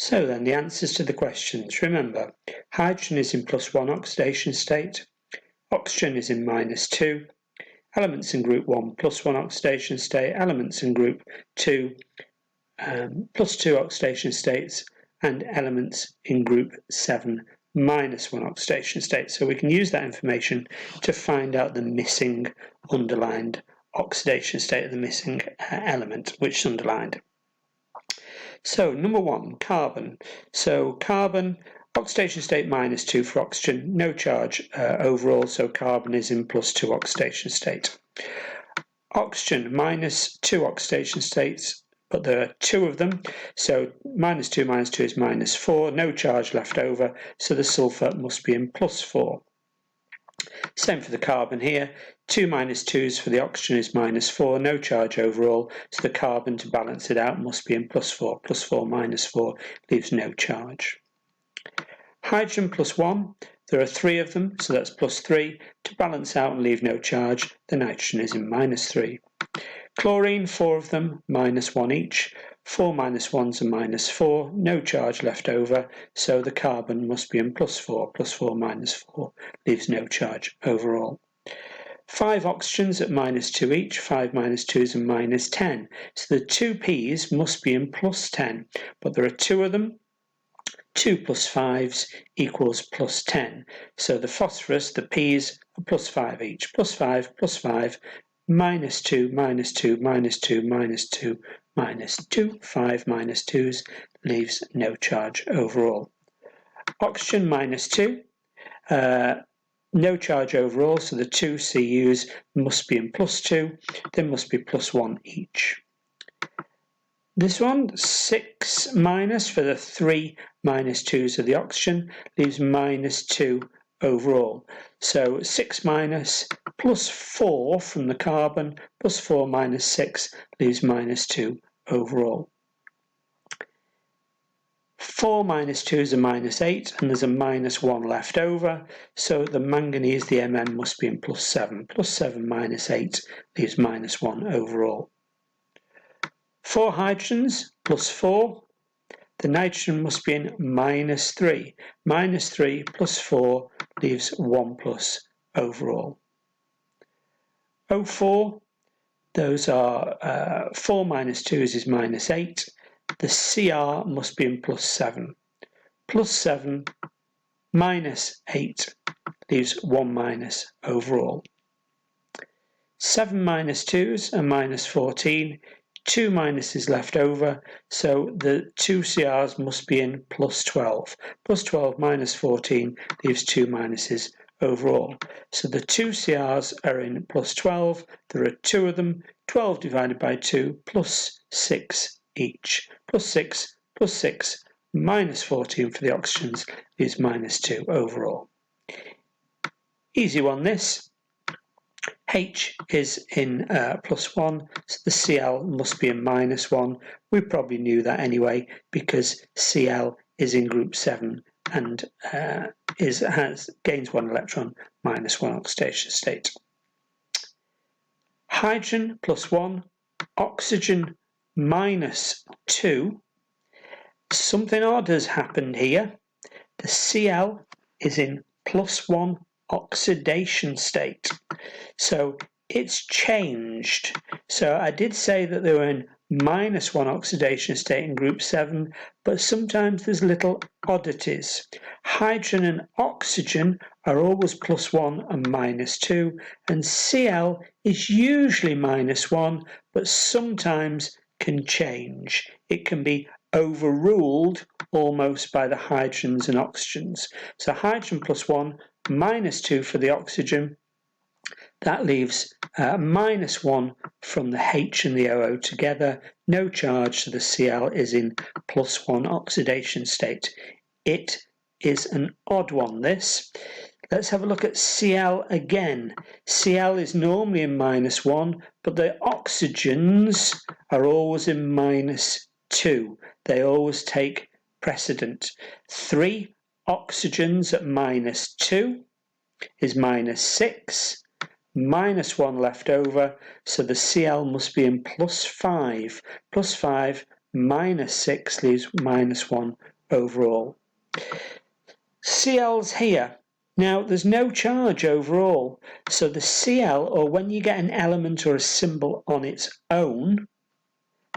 So then the answers to the questions. Remember, hydrogen is in +1 oxidation state, oxygen is in -2, elements in group 1 +1 oxidation state, elements in group 2 +2 oxidation states, and elements in group 7 -1 oxidation state. So we can use that information to find out the missing underlined oxidation state of the missing element, which is underlined. So number 1, carbon. So carbon, oxidation state -2 for oxygen, no charge overall, so carbon is in +2 oxidation state. Oxygen, -2 oxidation states, but there are 2 of them, so -2 is -4, no charge left over, so the sulfur must be in +4. Same for the carbon here, 2 -2s for the oxygen is -4, no charge overall, so the carbon, to balance it out, must be in +4. +4 -4 leaves no charge. Hydrogen +1, there are 3 of them, so that's +3. To balance out and leave no charge, the nitrogen is in -3. Chlorine, 4 of them, -1 each. 4 -1s are -4, no charge left over, so the carbon must be in +4. +4 -4 leaves no charge overall. 5 oxygens at -2 each, 5 -2s are -10, so the 2 Ps must be in +10, but there are 2 of them. 2 + 5s equals +10, so the phosphorus, the Ps, are +5 each, +5, +5, -2, -2, -2, -2, -2, 5 -2s leaves no charge overall. Oxygen -2, no charge overall, so the 2 Cus must be in +2, they must be +1 each. This one, 6- for the 3 -2s of the oxygen, leaves -2 overall. So 6- +4 from the carbon, +4 - 6 leaves -2 overall. 4 -2s are -8, and there's a -1 left over, so the manganese, the Mn, must be in +7. +7 - 8 leaves -1 overall. 4 hydrogens, +4, the nitrogen must be in -3. -3 + 4 leaves 1+ overall. O4, those are 4 -2s is -8. The Cr must be in +7. +7 -8 leaves 1- overall. 7 -2s are -14. 2 minuses left over, so the 2 Crs must be in +12. +12 -14 leaves 2 minuses overall. So the 2 Crs are in +12, there are 2 of them, 12 divided by 2 +6 each. +6 +6 -14 for the oxygens leaves -2 overall. Easy one this. H is in +1, so the Cl must be in -1. We probably knew that anyway because Cl is in group 7 and gains 1 electron, -1 oxidation state. Hydrogen +1, oxygen -2. Something odd has happened here. The Cl is in +1 oxidation state, so it's changed. So I did say that they were in -1 oxidation state in group 7, but sometimes there's little oddities. Hydrogen and oxygen are always +1 and -2, and Cl is usually -1, but sometimes can change. It can be overruled almost by the hydrogens and oxygens. So hydrogen +1, -2 for the oxygen, that leaves -1 from the H and the OO together, no charge, so the Cl is in +1 oxidation state. It is an odd one, this. Let's have a look at Cl again. Cl is normally in -1, but the oxygens are always in -2. They always take precedent. 3 oxygens at -2 is -6, -1 left over, so the Cl must be in +5. +5 minus 6 leaves minus 1 overall. Cl's here. Now, there's no charge overall, so the Cl, or when you get an element or a symbol on its own,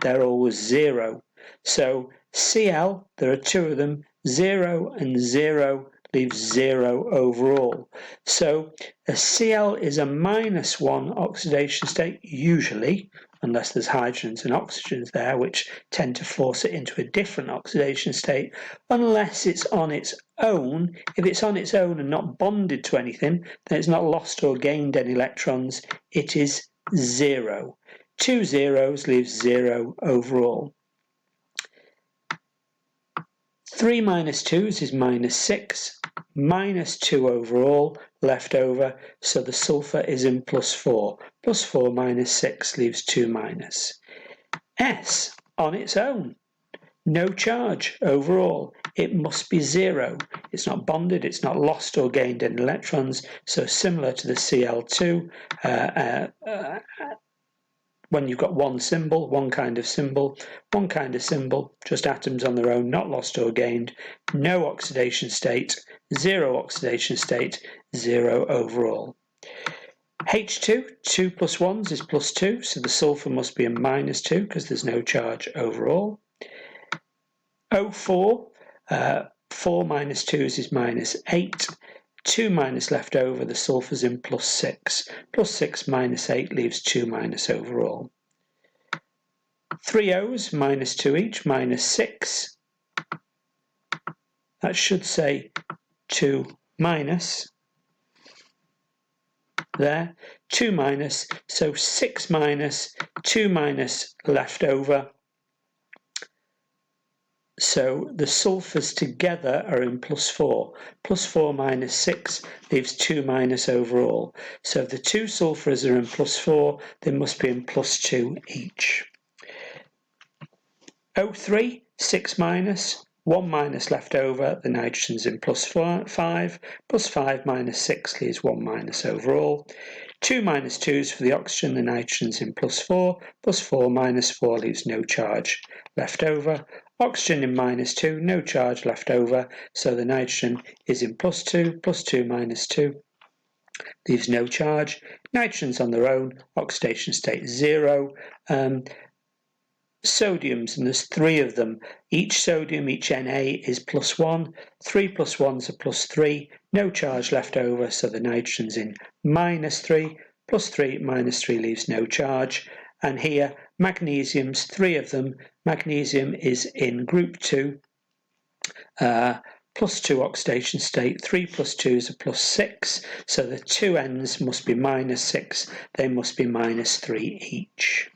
they're always 0. So Cl, there are two of them, 0 and 0 leaves 0 overall. So a Cl is a minus 1 oxidation state, usually, unless there's hydrogens and oxygens there, which tend to force it into a different oxidation state, unless it's on its own. If it's on its own and not bonded to anything, then it's not lost or gained any electrons, it is 0. 2 zeros leaves 0 overall. 3 minus 2s is minus 6, minus 2 overall left over, so the sulfur is in plus 4. Plus 4 minus 6 leaves 2 minus. S on its own, no charge overall. It must be 0. It's not bonded, it's not lost or gained any electrons, so similar to the Cl2, when you've got one symbol, one kind of symbol, just atoms on their own, not lost or gained, no oxidation state, 0 oxidation state, 0 overall. H2, 2 plus 1s is plus 2, so the sulfur must be a minus 2 because there's no charge overall. O4, 4 minus 2s is minus 8. 2 minus left over, the sulfur's in plus 6. Plus 6 minus 8 leaves 2 minus overall. 3 O's, minus 2 each, minus 6. That should say 2 minus. There, 2 minus, so 6 minus, 2 minus left over. So the sulfurs together are in plus 4. Plus 4 minus 6 leaves 2 minus overall. So if the two sulfurs are in plus 4, they must be in plus 2 each. O3, 6 minus, 1 minus left over, the nitrogen's in plus 5. Plus 5 minus 6 leaves 1 minus overall. 2 minus 2's for the oxygen, the nitrogen's in plus 4. Plus 4 minus 4 leaves no charge left over. Oxygen in minus 2, no charge left over, so the nitrogen is in plus 2 minus 2, leaves no charge. Nitrogens on their own, oxidation state 0. Sodiums, and there's 3 of them. Each sodium, each Na is plus 1. 3 plus 1s are plus 3, no charge left over, so the nitrogen's in minus 3. Plus 3 minus 3 leaves no charge. And here, magnesiums, 3 of them. Magnesium is in group 2, plus 2 oxidation state. 3 plus 2 is a plus 6, so the two ends must be minus 6. They must be minus 3 each.